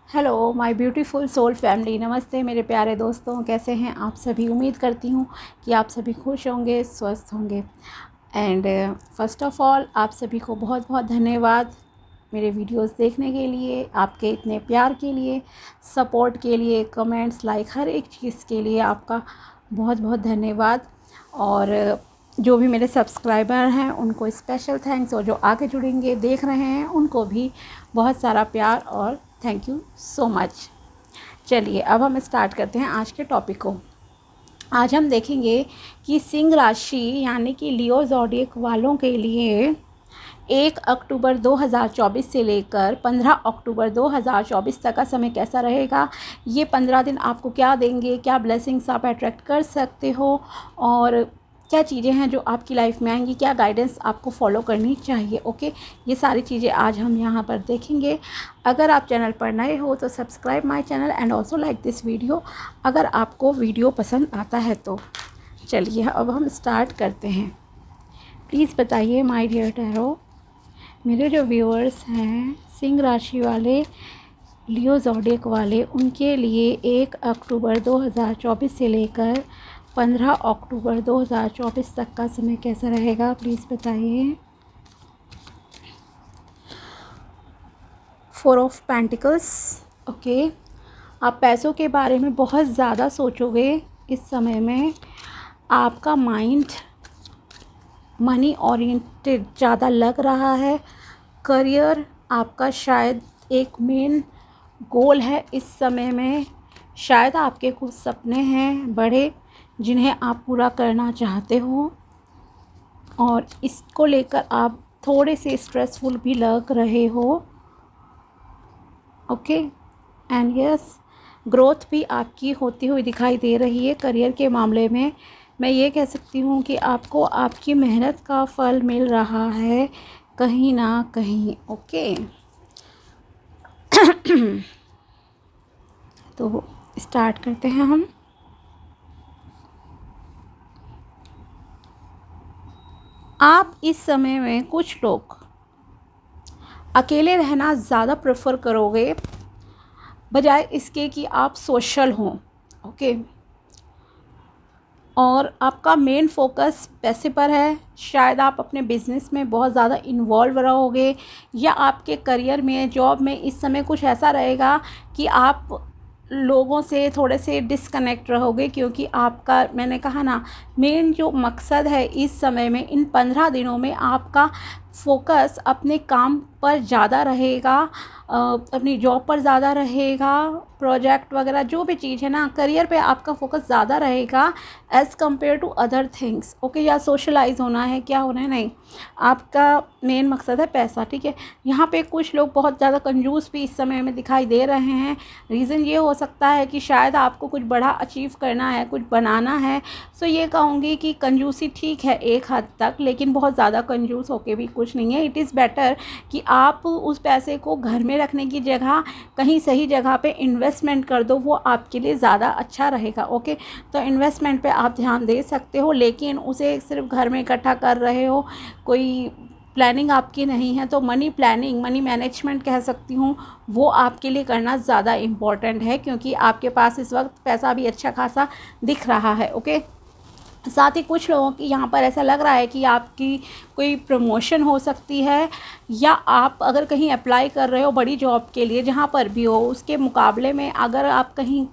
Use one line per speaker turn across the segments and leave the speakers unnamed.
Hello my beautiful soul family, नमस्ते मेरे प्यारे दोस्तों। कैसे हैं आप सभी? उम्मीद करती हूँ कि आप सभी खुश होंगे, स्वस्थ होंगे। एंड फर्स्ट ऑफ़ ऑल आप सभी को बहुत बहुत धन्यवाद मेरे वीडियोस देखने के लिए, आपके इतने प्यार के लिए, सपोर्ट के लिए, कमेंट्स, लाइक, हर एक चीज़ के लिए आपका बहुत बहुत धन्यवाद। और जो भी मेरे सब्सक्राइबर हैं उनको स्पेशल थैंक्स, और जो आगे जुड़ेंगे देख रहे हैं उनको भी बहुत सारा प्यार और थैंक यू सो मच। चलिए अब हम स्टार्ट करते हैं आज के टॉपिक को। आज हम देखेंगे कि सिंह राशि यानी कि लियो ज़ोडिएक वालों के लिए 1 अक्टूबर 2024 से लेकर 15 अक्टूबर 2024 तक का समय कैसा रहेगा। ये 15 दिन आपको क्या देंगे, क्या ब्लेसिंग्स आप अट्रैक्ट कर सकते हो, और क्या चीज़ें हैं जो आपकी लाइफ में आएंगी, क्या गाइडेंस आपको फॉलो करनी चाहिए। ओके, ये सारी चीज़ें आज हम यहाँ पर देखेंगे। अगर आप चैनल पर नए हो तो subscribe my channel and also like this video अगर आपको वीडियो पसंद आता है तो। चलिए अब हम स्टार्ट करते हैं। प्लीज़ बताइए माय डियर टैरो, मेरे जो व्यूअर्स हैं सिंह राशि वाले, लियो ज़ोडिएक वाले, उनके लिए 1 अक्टूबर 2024 से लेकर 15 अक्टूबर 2024 तक का समय कैसा रहेगा, प्लीज़ बताइए। 4 ऑफ पेंटिकल्स। ओके, आप पैसों के बारे में बहुत ज़्यादा सोचोगे इस समय में। आपका माइंड मनी ओरिएंटेड ज़्यादा लग रहा है। करियर आपका शायद एक मेन गोल है इस समय में। शायद आपके कुछ सपने हैं बड़े जिन्हें आप पूरा करना चाहते हो, और इसको लेकर आप थोड़े से स्ट्रेसफुल भी लग रहे हो। ओके, एंड यस, ग्रोथ भी आपकी होती हुई दिखाई दे रही है। करियर के मामले में मैं ये कह सकती हूँ कि आपको आपकी मेहनत का फल मिल रहा है कहीं ना कहीं। ओके तो स्टार्ट करते हैं हम। आप इस समय में कुछ लोग अकेले रहना ज़्यादा प्रेफर करोगे बजाय इसके कि आप सोशल हों। ओके, और आपका मेन फोकस पैसे पर है। शायद आप अपने बिज़नेस में बहुत ज़्यादा इन्वॉल्व रहोगे, या आपके करियर में, जॉब में इस समय कुछ ऐसा रहेगा कि आप लोगों से थोड़े से डिस्कनेक्ट रहोगे, क्योंकि आपका, मैंने कहा ना, मेन जो मकसद है इस समय में, इन 15 दिनों में आपका फोकस अपने काम पर ज़्यादा रहेगा, अपनी जॉब पर ज़्यादा रहेगा, प्रोजेक्ट वगैरह जो भी चीज़ है ना, करियर पे आपका फोकस ज़्यादा रहेगा as compared to other things. Okay, या सोशलाइज होना है, क्या होना है, नहीं, आपका मेन मकसद है पैसा। ठीक है, यहाँ पे कुछ लोग बहुत ज़्यादा कंजूस भी इस समय में दिखाई दे रहे हैं। रीज़न ये हो सकता है कि शायद आपको कुछ बड़ा अचीव करना है, कुछ बनाना है। सो ये कहूँगी कि कंजूसी ठीक है एक हद तक, लेकिन बहुत ज़्यादा कंजूस होके भी कुछ नहीं है। इट इज़ बेटर कि आप उस पैसे को घर में रखने की जगह कहीं सही जगह पे इन्वेस्टमेंट कर दो, वो आपके लिए ज़्यादा अच्छा रहेगा। ओके, तो इन्वेस्टमेंट पे आप ध्यान दे सकते हो, लेकिन उसे सिर्फ घर में इकट्ठा कर रहे हो, कोई प्लानिंग आपकी नहीं है, तो मनी प्लानिंग, मनी मैनेजमेंट कह सकती हूँ, वो आपके लिए करना ज़्यादा इम्पॉर्टेंट है, क्योंकि आपके पास इस वक्त पैसा भी अच्छा खासा दिख रहा है। ओके, साथ ही कुछ लोगों की यहाँ पर ऐसा लग रहा है कि आपकी कोई प्रमोशन हो सकती है, या आप अगर कहीं अप्लाई कर रहे हो बड़ी जॉब के लिए, जहाँ पर भी हो, उसके मुकाबले में अगर आप कहीं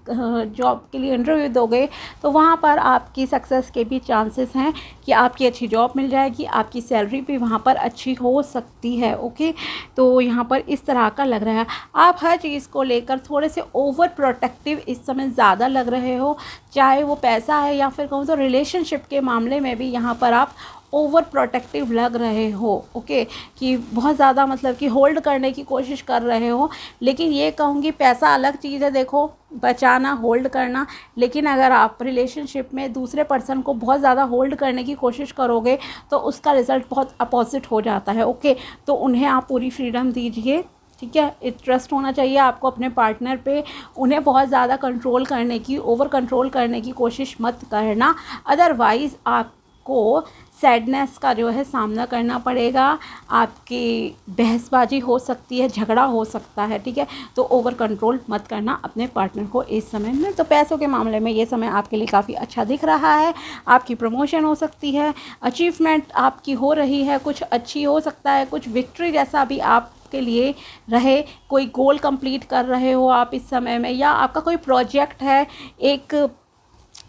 जॉब के लिए इंटरव्यू दोगे तो वहाँ पर आपकी सक्सेस के भी चांसेस हैं कि आपकी अच्छी जॉब मिल जाएगी, आपकी सैलरी भी वहाँ पर अच्छी हो सकती है। ओके, तो यहाँ पर इस तरह का लग रहा है। आप हर चीज़ को लेकर थोड़े से ओवर प्रोटेक्टिव इस समय ज़्यादा लग रहे हो, चाहे वो पैसा है या फिर कहूँ तो रिलेशनशिप के मामले में भी यहाँ पर आप ओवर प्रोटेक्टिव लग रहे हो। ओके, कि बहुत ज़्यादा मतलब कि होल्ड करने की कोशिश कर रहे हो। लेकिन ये कहूँगी पैसा अलग चीज़ है, देखो, बचाना, होल्ड करना, लेकिन अगर आप रिलेशनशिप में दूसरे पर्सन को बहुत ज़्यादा होल्ड करने की कोशिश करोगे तो उसका रिज़ल्ट बहुत अपोजिट हो जाता है। ओके, तो उन्हें आप पूरी फ्रीडम दीजिए। ठीक है, ट्रस्ट होना चाहिए आपको अपने पार्टनर पे। उन्हें बहुत ज़्यादा कंट्रोल करने की, ओवर कंट्रोल करने की कोशिश मत करना, अदरवाइज़ आपको सैडनेस का जो है सामना करना पड़ेगा, आपकी बहसबाजी हो सकती है, झगड़ा हो सकता है, ठीक है। तो ओवर कंट्रोल मत करना अपने पार्टनर को इस समय में। तो पैसों के मामले में ये समय आपके लिए काफ़ी अच्छा दिख रहा है, आपकी प्रमोशन हो सकती है, अचीवमेंट आपकी हो रही है, कुछ अच्छी हो सकता है, कुछ विक्ट्री जैसा भी आप के लिए रहे, कोई गोल कंप्लीट कर रहे हो आप इस समय में, या आपका कोई प्रोजेक्ट है। एक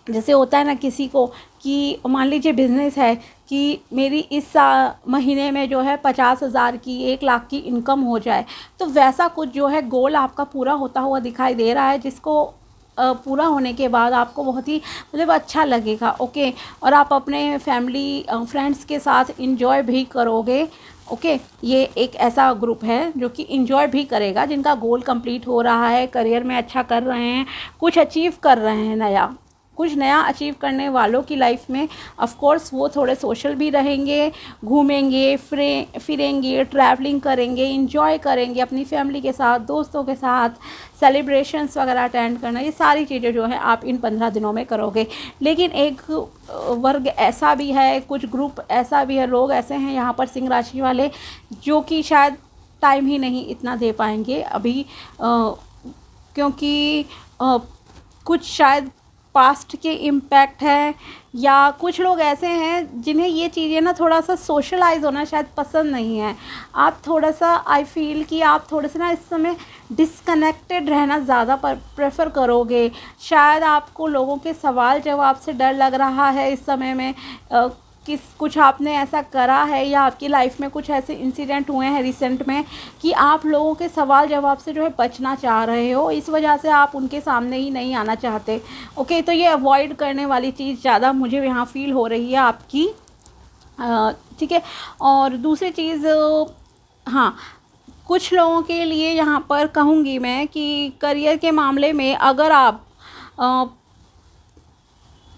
जैसे होता है ना किसी को कि मान लीजिए बिज़नेस है कि मेरी इस महीने में जो है 50,000 की 1 लाख की इनकम हो जाए, तो वैसा कुछ जो है गोल आपका पूरा होता हुआ दिखाई दे रहा है, जिसको पूरा होने के बाद आपको बहुत ही मतलब अच्छा लगेगा, ओके। और आप अपने फैमिली फ्रेंड्स के साथ इंजॉय भी करोगे, ओके। ये एक ऐसा ग्रुप है जो कि इंजॉय भी करेगा, जिनका गोल कंप्लीट हो रहा है, करियर में अच्छा कर रहे हैं, कुछ अचीव कर रहे हैं नया, कुछ नया अचीव करने वालों की लाइफ में ऑफ कोर्स वो थोड़े सोशल भी रहेंगे, घूमेंगे फिरेंगे, ट्रैवलिंग करेंगे, इंजॉय करेंगे अपनी फैमिली के साथ, दोस्तों के साथ, सेलिब्रेशंस वगैरह अटेंड करना, ये सारी चीज़ें जो है आप इन 15 दिनों में करोगे। लेकिन एक वर्ग ऐसा भी है, कुछ ग्रुप ऐसा भी है, लोग ऐसे हैं यहाँ पर सिंह राशि वाले, जो कि शायद टाइम ही नहीं इतना दे पाएंगे अभी, क्योंकि कुछ शायद पास्ट के इम्पैक्ट है, या कुछ लोग ऐसे हैं जिन्हें ये चीज़ें ना थोड़ा सा सोशलाइज होना शायद पसंद नहीं है। आप थोड़ा सा आई फील कि आप थोड़े से ना इस समय डिस्कनेक्टेड रहना ज़्यादा प्रेफर करोगे। शायद आपको लोगों के सवाल जवाब से डर लग रहा है इस समय में, कुछ आपने ऐसा करा है या आपकी लाइफ में कुछ ऐसे इंसिडेंट हुए हैं रिसेंट में कि आप लोगों के सवाल जवाब से जो है बचना चाह रहे हो, इस वजह से आप उनके सामने ही नहीं आना चाहते, ओके। तो ये अवॉइड करने वाली चीज़ ज़्यादा मुझे यहाँ फील हो रही है आपकी, ठीक है। और दूसरी चीज़, हाँ, कुछ लोगों के लिए यहाँ पर कहूँगी मैं कि करियर के मामले में अगर आप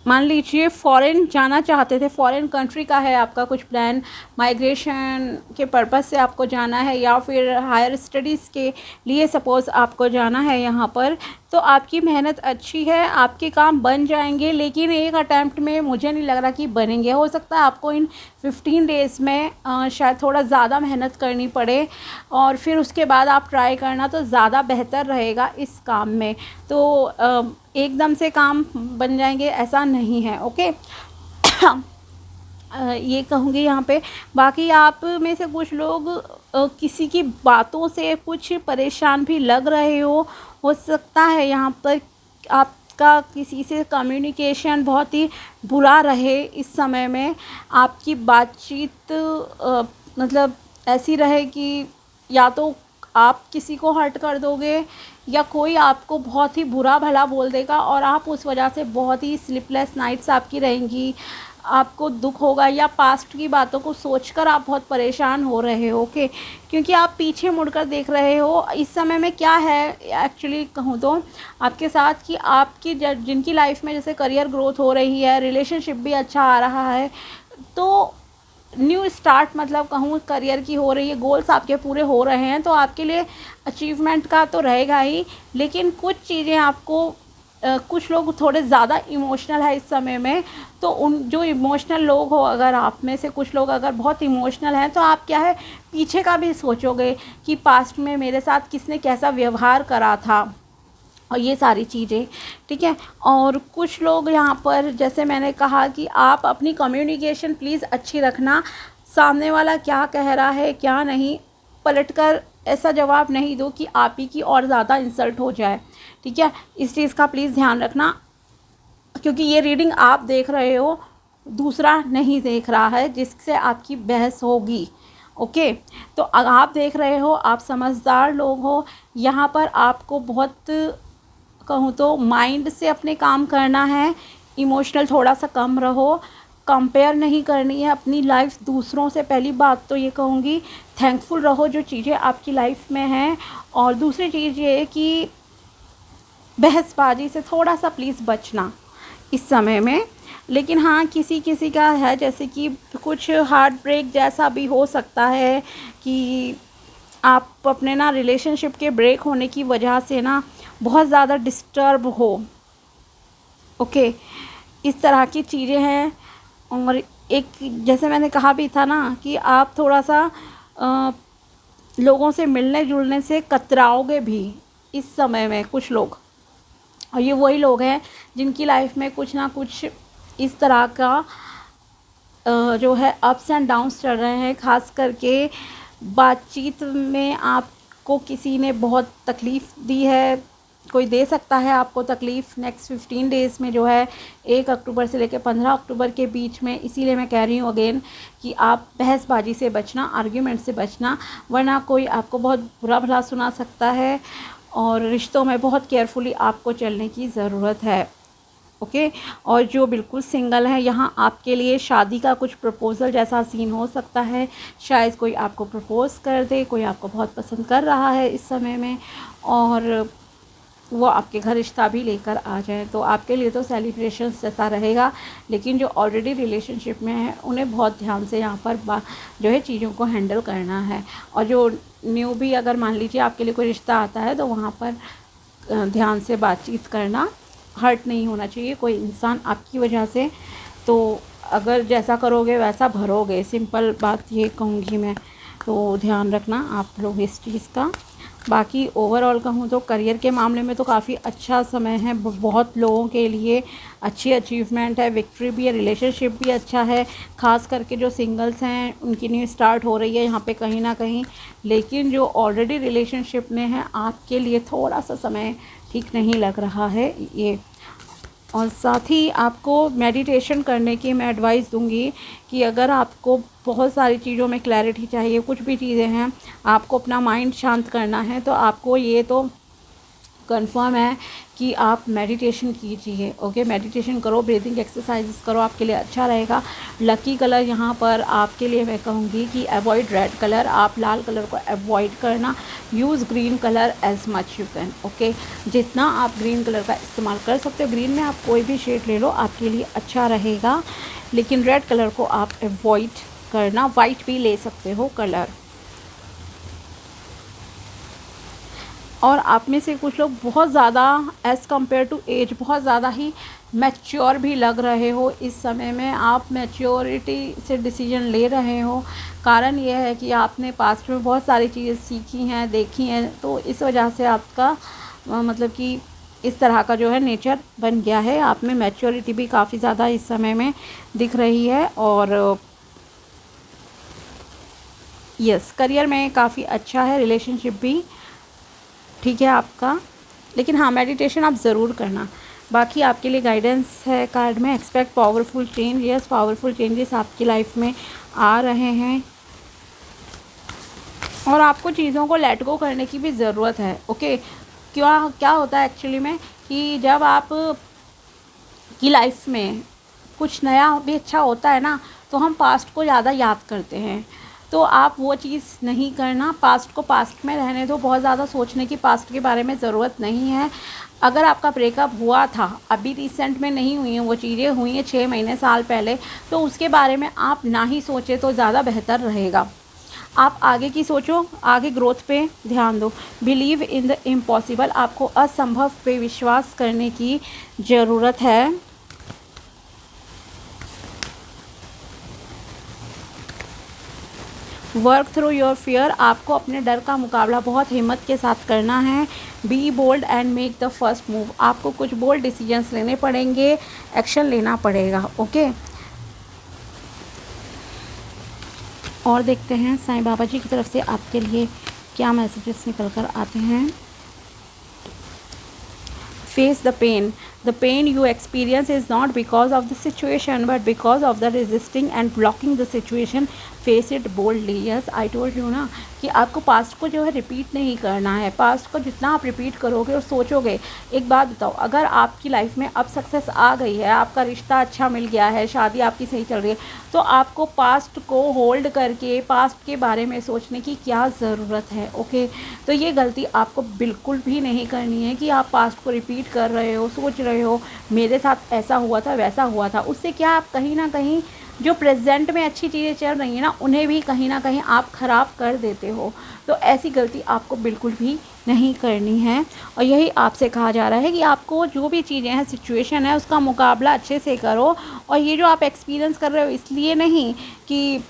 मान लीजिए फॉरेन जाना चाहते थे, फॉरेन कंट्री का है आपका कुछ प्लान, माइग्रेशन के पर्पस से आपको जाना है, या फिर हायर स्टडीज़ के लिए सपोज़ आपको जाना है यहाँ पर, तो आपकी मेहनत अच्छी है, आपके काम बन जाएंगे। लेकिन एक अटैम्प्ट में मुझे नहीं लग रहा कि बनेंगे, हो सकता है आपको इन 15 डेज़ में शायद थोड़ा ज़्यादा मेहनत करनी पड़े, और फिर उसके बाद आप ट्राई करना तो ज़्यादा बेहतर रहेगा इस काम में। तो एकदम से काम बन जाएंगे ऐसा नहीं है, ओके। ये कहूँगी यहाँ पे। बाकी आप में से कुछ लोग किसी की बातों से कुछ परेशान भी लग रहे हो सकता है यहाँ पर आपका किसी से कम्युनिकेशन बहुत ही बुरा रहे इस समय में, आपकी बातचीत मतलब ऐसी रहे कि या तो आप किसी को हर्ट कर दोगे, या कोई आपको बहुत ही बुरा भला बोल देगा और आप उस वजह से बहुत ही स्लीपलेस नाइट्स आपकी रहेंगी, आपको दुख होगा, या पास्ट की बातों को सोचकर आप बहुत परेशान हो रहे हो, ओके। क्योंकि आप पीछे मुड़कर देख रहे हो इस समय में क्या है एक्चुअली कहूँ तो आपके साथ, कि आपकी जिनकी लाइफ में जैसे करियर ग्रोथ हो रही है, रिलेशनशिप भी अच्छा आ रहा है, तो न्यू स्टार्ट मतलब कहूँ करियर की हो रही है, गोल्स आपके पूरे हो रहे हैं, तो आपके लिए अचीवमेंट का तो रहेगा ही। लेकिन कुछ चीज़ें आपको कुछ लोग थोड़े ज़्यादा इमोशनल है इस समय में, तो उन जो इमोशनल लोग हो, अगर आप में से कुछ लोग अगर बहुत इमोशनल हैं, तो आप क्या है पीछे का भी सोचोगे कि पास्ट में मेरे साथ किसने कैसा व्यवहार करा था, और ये सारी चीज़ें, ठीक है। और कुछ लोग यहाँ पर जैसे मैंने कहा कि आप अपनी कम्युनिकेशन प्लीज़ अच्छी रखना, सामने वाला क्या कह रहा है क्या नहीं, पलटकर ऐसा जवाब नहीं दो कि आप ही की और ज़्यादा इंसल्ट हो जाए, ठीक है। इस चीज़ का प्लीज़ ध्यान रखना, क्योंकि ये रीडिंग आप देख रहे हो, दूसरा नहीं देख रहा है जिससे आपकी बहस होगी, ओके। तो आप देख रहे हो, आप समझदार लोग हो, यहाँ पर आपको बहुत कहूँ तो माइंड से अपने काम करना है, इमोशनल थोड़ा सा कम रहो, कंपेयर नहीं करनी है अपनी लाइफ दूसरों से। पहली बात तो ये कहूँगी, थैंकफुल रहो जो चीज़ें आपकी लाइफ में हैं। और दूसरी चीज़ ये कि बहसबाजी से थोड़ा सा प्लीज़ बचना इस समय में। लेकिन हाँ, किसी किसी का है जैसे कि कुछ हार्ट ब्रेक जैसा भी हो सकता है कि आप अपने ना रिलेशनशिप के ब्रेक होने की वजह से ना बहुत ज़्यादा डिस्टर्ब हो, ओके। इस तरह की चीज़ें हैं। और एक जैसे मैंने कहा भी था ना कि आप थोड़ा सा लोगों से मिलने जुलने से कतराओगे भी इस समय में कुछ लोग। और ये वही लोग हैं जिनकी लाइफ में कुछ ना कुछ इस तरह का जो है अप्स एंड डाउन्स चल रहे हैं। ख़ास करके बातचीत में आपको किसी ने बहुत तकलीफ़ दी है, कोई दे सकता है आपको तकलीफ़ नेक्स्ट 15 डेज़ में, जो है 1 अक्टूबर से लेकर 15 अक्टूबर के बीच में। इसीलिए मैं कह रही हूँ अगेन कि आप बहसबाजी से बचना, आर्ग्यूमेंट से बचना, वरना कोई आपको बहुत बुरा भला सुना सकता है। और रिश्तों में बहुत केयरफुली आपको चलने की ज़रूरत है। ओके। और जो बिल्कुल सिंगल है, यहाँ आपके लिए शादी का कुछ प्रपोज़ल जैसा सीन हो सकता है। शायद कोई आपको प्रपोज़ कर दे, कोई आपको बहुत पसंद कर रहा है इस समय में, और वो आपके घर रिश्ता भी लेकर आ जाए, तो आपके लिए तो सेलिब्रेशन जैसा रहेगा। लेकिन जो ऑलरेडी रिलेशनशिप में है उन्हें बहुत ध्यान से यहाँ पर जो है चीज़ों को हैंडल करना है। और जो न्यू भी अगर मान लीजिए आपके लिए कोई रिश्ता आता है, तो वहाँ पर ध्यान से बातचीत करना, हर्ट नहीं होना चाहिए कोई इंसान आपकी वजह से। तो अगर जैसा करोगे वैसा भरोगे, सिंपल बात ये कहूँगी मैं। तो ध्यान रखना आप लोग इस चीज़ का। बाकी ओवरऑल कहूँ तो करियर के मामले में तो काफ़ी अच्छा समय है, बहुत लोगों के लिए अच्छी अचीवमेंट है, विक्ट्री भी है, रिलेशनशिप भी अच्छा है। ख़ास करके जो सिंगल्स हैं उनकी न्यू स्टार्ट हो रही है यहाँ पे कहीं ना कहीं। लेकिन जो ऑलरेडी रिलेशनशिप में है, आपके लिए थोड़ा सा समय ठीक नहीं लग रहा है ये। और साथ ही आपको मेडिटेशन करने की मैं एडवाइस दूंगी कि अगर आपको बहुत सारी चीज़ों में क्लैरिटी चाहिए, कुछ भी चीज़ें हैं, आपको अपना माइंड शांत करना है, तो आपको ये तो कंफर्म है कि आप मेडिटेशन कीजिए। ओके, मेडिटेशन करो, ब्रीदिंग एक्सरसाइजेस करो, आपके लिए अच्छा रहेगा। लकी कलर यहाँ पर आपके लिए मैं कहूँगी कि अवॉइड रेड कलर, आप लाल कलर को अवॉइड करना। Use green colour as much you can. Okay, जितना आप ग्रीन कलर का इस्तेमाल कर सकते हो, ग्रीन में आप कोई भी शेड ले लो, आपके लिए अच्छा रहेगा। लेकिन रेड कलर को आप अवॉइड करना। वाइट भी ले सकते हो कलर। और आप में से कुछ लोग बहुत ज़्यादा एज़ कम्पेयर टू एज बहुत ज़्यादा ही मैच्योर भी लग रहे हो इस समय में। आप मैच्योरिटी से डिसीजन ले रहे हो। कारण यह है कि आपने पास्ट में बहुत सारी चीज़ें सीखी हैं, देखी हैं, तो इस वजह से आपका मतलब कि इस तरह का जो है नेचर बन गया है। आप में मैच्योरिटी भी काफ़ी ज़्यादा इस समय में दिख रही है। और यस, करियर में काफ़ी अच्छा है, रिलेशनशिप भी ठीक है आपका। लेकिन हाँ, मेडिटेशन आप ज़रूर करना। बाकी आपके लिए गाइडेंस है कार्ड में, expect powerful change. Yes, powerful changes आपकी लाइफ में आ रहे हैं और आपको चीज़ों को लेट गो करने की भी ज़रूरत है। ओके, क्या होता है एक्चुअली में कि जब आप की लाइफ में कुछ नया भी अच्छा होता है ना, तो हम पास्ट को ज़्यादा याद करते हैं। तो आप वो चीज़ नहीं करना, पास्ट को पास्ट में रहने दो। बहुत ज़्यादा सोचने की पास्ट के बारे में ज़रूरत नहीं है। अगर आपका ब्रेकअप हुआ था, अभी रिसेंट में नहीं हुई हैं वो चीज़ें, हुई हैं 6 महीने साल पहले, तो उसके बारे में आप ना ही सोचें तो ज़्यादा बेहतर रहेगा। आप आगे की सोचो, आगे ग्रोथ पे ध्यान दो। बिलीव इन द इम्पॉसिबल, आपको असंभव पे विश्वास करने की ज़रूरत है। वर्क थ्रू योर फियर, आपको अपने डर का मुकाबला बहुत हिम्मत के साथ करना है। Be bold and make the first move, आपको कुछ बोल्ड डिसीजंस लेने पड़ेंगे, एक्शन लेना पड़ेगा। ओके, और देखते हैं साईं बाबा जी की तरफ से आपके लिए क्या मैसेजेस निकल कर आते हैं। Face the pain, the pain you experience is not because of the situation but because of the resisting and blocking the situation. Face it boldly. Yes, I told you ना कि आपको पास्ट को जो है रिपीट नहीं करना है। Past को जितना आप रिपीट करोगे और सोचोगे, एक बात बताओ, अगर आपकी लाइफ में अब सक्सेस आ गई है, आपका रिश्ता अच्छा मिल गया है, शादी आपकी सही चल रही है, तो आपको पास्ट को होल्ड करके पास्ट के बारे में सोचने की क्या ज़रूरत है। ओके, तो ये गलती आपको बिल्कुल भी नहीं करनी है कि आप पास्ट को रिपीट कर रहे हो, सोच रहे हो मेरे साथ ऐसा हुआ था, वैसा हुआ था। उससे क्या आप कहीं ना कहीं जो प्रेजेंट में अच्छी चीज़ें चल रही हैं ना, उन्हें भी कहीं ना कहीं आप ख़राब कर देते हो। तो ऐसी गलती आपको बिल्कुल भी नहीं करनी है। और यही आपसे कहा जा रहा है कि आपको जो भी चीज़ें हैं, सिचुएशन है, उसका मुकाबला अच्छे से करो। और ये जो आप एक्सपीरियंस कर रहे हो इसलिए नहीं कि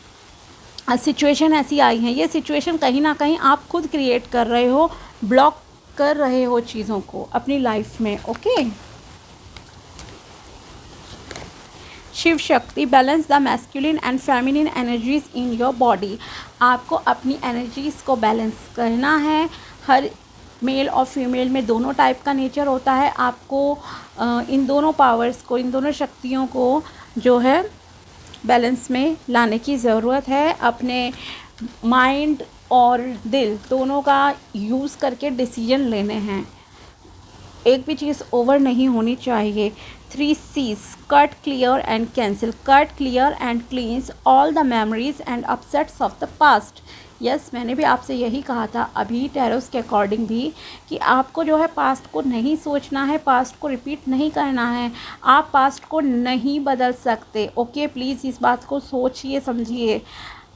सिचुएशन ऐसी आई है, ये सिचुएशन कहीं ना कहीं आप खुद क्रिएट कर रहे हो, ब्लॉक कर रहे हो चीज़ों को अपनी लाइफ में। Okay. Shiv Shakti, balance the masculine and feminine energies in your body. आपको अपनी एनर्जीज़ को बैलेंस करना है। हर मेल और फीमेल में दोनों टाइप का नेचर होता है। आपको इन दोनों पावर्स को, इन दोनों शक्तियों को जो है बैलेंस में लाने की ज़रूरत है। अपने माइंड और दिल दोनों का यूज़ करके डिसीजन लेने हैं। एक भी चीज़ ओवर नहीं होनी चाहिए। 3 C's, cut, clear and cancel. Cut, clear and क्लींस all the memories and upsets of the past. Yes, मैंने भी आपसे यही कहा था अभी टैरोस के अकॉर्डिंग भी, कि आपको जो है पास्ट को नहीं सोचना है, पास्ट को रिपीट नहीं करना है। आप पास्ट को नहीं बदल सकते। ओके, प्लीज़ इस बात को सोचिए, समझिए।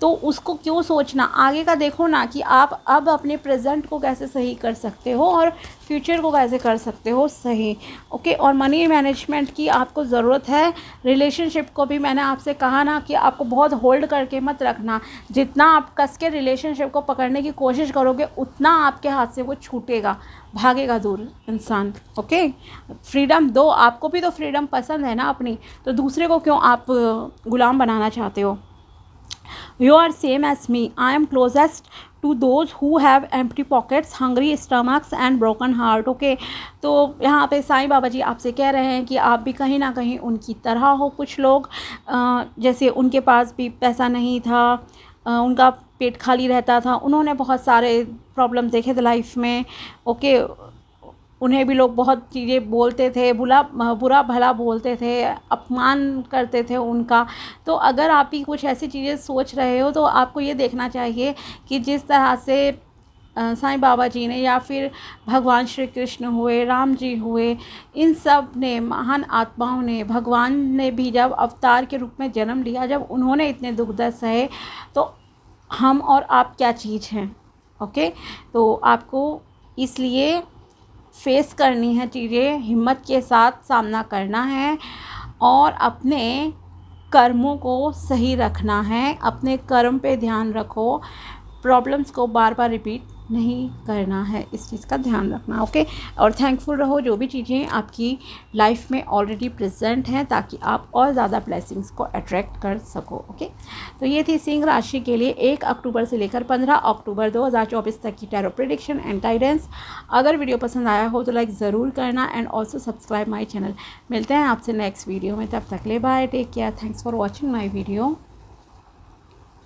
तो उसको क्यों सोचना, आगे का देखो ना कि आप अब अपने प्रेजेंट को कैसे सही कर सकते हो और फ्यूचर को कैसे कर सकते हो सही। ओके। और मनी मैनेजमेंट की आपको ज़रूरत है। रिलेशनशिप को भी मैंने आपसे कहा ना कि आपको बहुत होल्ड करके मत रखना। जितना आप कस के रिलेशनशिप को पकड़ने की कोशिश करोगे उतना आपके हाथ से वो छूटेगा, भागेगा दूर इंसान। ओके। फ्रीडम दो, आपको भी तो फ्रीडम पसंद है ना अपनी, तो दूसरे को क्यों आप गुलाम बनाना चाहते हो। You are same as me. I am closest to those who have empty pockets, hungry stomachs and broken heart. Okay, तो यहाँ पे साईं बाबा जी आपसे कह रहे हैं कि आप भी कहीं ना कहीं उनकी तरह हो। कुछ लोग जैसे उनके पास भी पैसा नहीं था, उनका पेट खाली रहता था, उन्होंने बहुत सारे प्रॉब्लम देखे थे लाइफ में। ओके, उन्हें भी लोग बहुत चीज़ें बोलते थे, बुरा भला बोलते थे, अपमान करते थे उनका। तो अगर आप भी कुछ ऐसी चीज़ें सोच रहे हो तो आपको ये देखना चाहिए कि जिस तरह से साईं बाबा जी ने या फिर भगवान श्री कृष्ण हुए, राम जी हुए, इन सब ने, महान आत्माओं ने, भगवान ने भी जब अवतार के रूप में जन्म लिया, जब उन्होंने इतने दुख दर्द सहे, तो हम और आप क्या चीज़ हैं। ओके, तो आपको इसलिए फेस करनी है चीज़ें, हिम्मत के साथ सामना करना है और अपने कर्मों को सही रखना है। अपने कर्म पे ध्यान रखो, प्रॉब्लम्स को बार बार रिपीट नहीं करना है, इस चीज़ का ध्यान रखना। ओके। और थैंकफुल रहो जो भी चीज़ें आपकी लाइफ में ऑलरेडी प्रेजेंट हैं, ताकि आप और ज़्यादा ब्लेसिंग्स को अट्रैक्ट कर सको। ओके, तो ये थी सिंह राशि के लिए 1 अक्टूबर से लेकर 15 अक्टूबर 2024 तक की टैरो प्रेडिक्शन एंड गाइडेंस। अगर वीडियो पसंद आया हो तो लाइक ज़रूर करना and also subscribe my channel. मिलते हैं आपसे नेक्स्ट वीडियो में, तब तक ले bye, take care, thanks for watching my video.